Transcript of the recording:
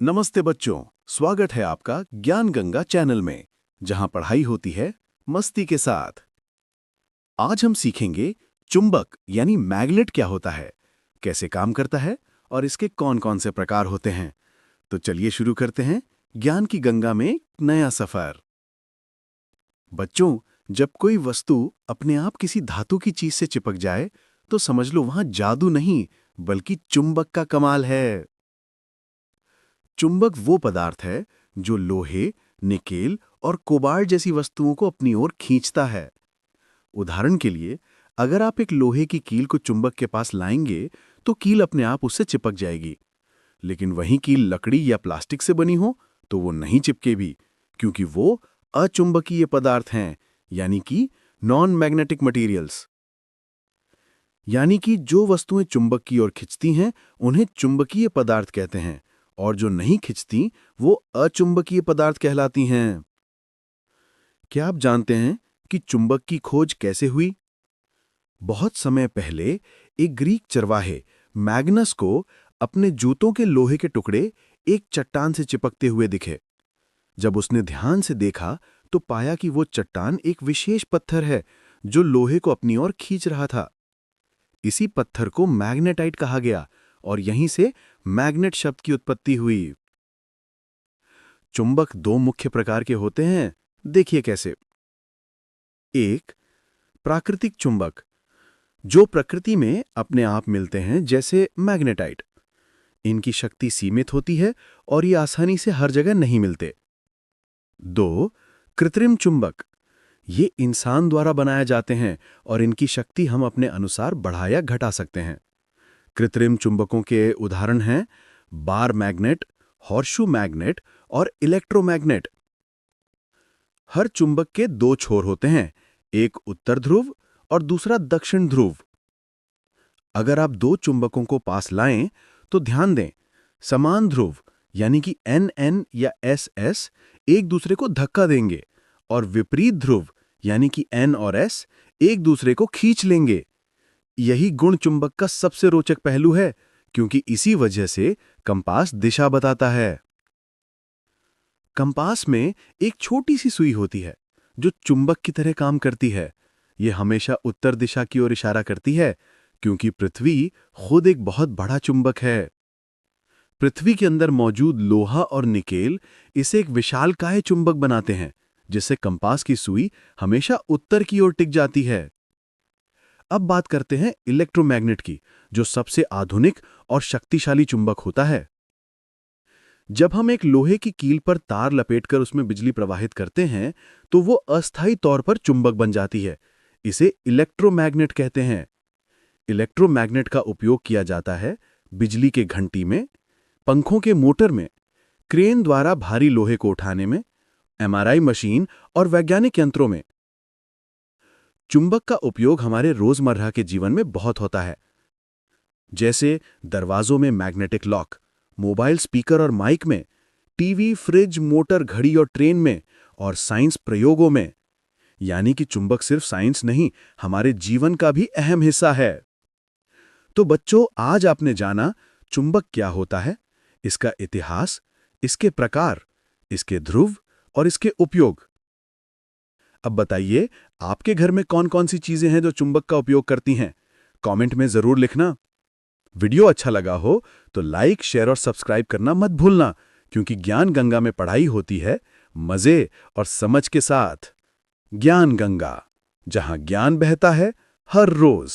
नमस्ते बच्चों, स्वागत है आपका ज्ञान गंगा चैनल में, जहां पढ़ाई होती है मस्ती के साथ। आज हम सीखेंगे चुंबक यानी मैग्नेट क्या होता है, कैसे काम करता है और इसके कौन-कौन से प्रकार होते हैं। तो चलिए शुरू करते हैं ज्ञान की गंगा में एक नया सफर। बच्चों, जब कोई वस्तु अपने आप किसी धातु की चीज से चिपक जाए, तो समझ लो वहां जादू नहीं, बल्कि चुंबक का कमाल है। चुंबक वो पदार्थ है जो लोहे, निकेल और कोबाल्ट जैसी वस्तुओं को अपनी ओर खींचता है। उदाहरण के लिए, अगर आप एक लोहे की कील को चुंबक के पास लाएंगे, तो कील अपने आप उससे चिपक जाएगी। लेकिन वही कील लकड़ी या प्लास्टिक से बनी हो, तो वो नहीं चिपकेगी, क्योंकि वो अचुंबकीय पदार्थ हैं, यानी कि नॉन मैग्नेटिक मटेरियल्स। यानी कि जो वस्तुएं चुंबक की ओर खिंचती हैं, उन्हें चुंबकीय पदार्थ कहते हैं, और जो नहीं खिंचती, वो अचुंबकीय पदार्थ कहलाती हैं। क्या आप जानते हैं कि चुंबक की खोज कैसे हुई? बहुत समय पहले एक ग्रीक चरवाहे मैग्नस को अपने जूतों के लोहे के टुकड़े एक चट्टान से चिपकते हुए दिखे। जब उसने ध्यान से देखा, तो पाया कि वो चट्टान एक विशेष पत्थर है जो लोहे को अपनी ओर खींच रहा था। इसी पत्थर को मैग्नेटाइट कहा गया, और यहीं से मैग्नेट शब्द की उत्पत्ति हुई। चुंबक दो मुख्य प्रकार के होते हैं, देखिए कैसे। एक, प्राकृतिक चुंबक, जो प्रकृति में अपने आप मिलते हैं, जैसे मैग्नेटाइट। इनकी शक्ति सीमित होती है और ये आसानी से हर जगह नहीं मिलते। दो, कृत्रिम चुंबक, ये इंसान द्वारा बनाए जाते हैं और इनकी शक्ति हम अपने अनुसार बढ़ा या घटा सकते हैं। कृत्रिम चुंबकों के उदाहरण हैं बार मैग्नेट, हॉर्सशू मैग्नेट और इलेक्ट्रोमैग्नेट। हर चुंबक के दो छोर होते हैं, एक उत्तर ध्रुव और दूसरा दक्षिण ध्रुव। अगर आप दो चुंबकों को पास लाएं, तो ध्यान दें, समान ध्रुव यानी कि NN या SS एक दूसरे को धक्का देंगे, और विपरीत ध्रुव यानी कि N और S एक दूसरे को खींच लेंगे। यही गुण चुंबक का सबसे रोचक पहलू है, क्योंकि इसी वजह से कंपास दिशा बताता है। कंपास में एक छोटी सी सुई होती है जो चुंबक की तरह काम करती है। यह हमेशा उत्तर दिशा की ओर इशारा करती है, क्योंकि पृथ्वी खुद एक बहुत बड़ा चुंबक है। पृथ्वी के अंदर मौजूद लोहा और निकेल इसे एक विशालकाय चुंबक बनाते हैं, जिससे कंपास की सुई हमेशा उत्तर की ओर टिक जाती है। अब बात करते हैं इलेक्ट्रोमैग्नेट की, जो सबसे आधुनिक और शक्तिशाली चुंबक होता है। जब हम एक लोहे की कील पर तार लपेटकर उसमें बिजली प्रवाहित करते हैं, तो वो अस्थायी तौर पर चुंबक बन जाती है। इसे इलेक्ट्रोमैग्नेट कहते हैं। इलेक्ट्रोमैग्नेट का उपयोग किया जाता है बिजली के घंटी में, पंखों के मोटर में, क्रेन द्वारा भारी लोहे को उठाने में, MRI मशीन और वैज्ञानिक यंत्रों में। चुंबक का उपयोग हमारे रोजमर्रा के जीवन में बहुत होता है, जैसे दरवाजों में मैग्नेटिक लॉक, मोबाइल स्पीकर और माइक में, टीवी, फ्रिज, मोटर, घड़ी और ट्रेन में, और साइंस प्रयोगों में। यानी कि चुंबक सिर्फ साइंस नहीं, हमारे जीवन का भी अहम हिस्सा है। तो बच्चों, आज आपने जाना चुंबक क्या होता है, इसका इतिहास, इसके प्रकार, इसके ध्रुव और इसके उपयोग। अब बताइए, आपके घर में कौन कौन सी चीजें हैं जो चुंबक का उपयोग करती हैं? कमेंट में जरूर लिखना। वीडियो अच्छा लगा हो तो लाइक, शेयर और सब्सक्राइब करना मत भूलना, क्योंकि ज्ञान गंगा में पढ़ाई होती है मजे और समझ के साथ। ज्ञान गंगा, जहां ज्ञान बहता है हर रोज।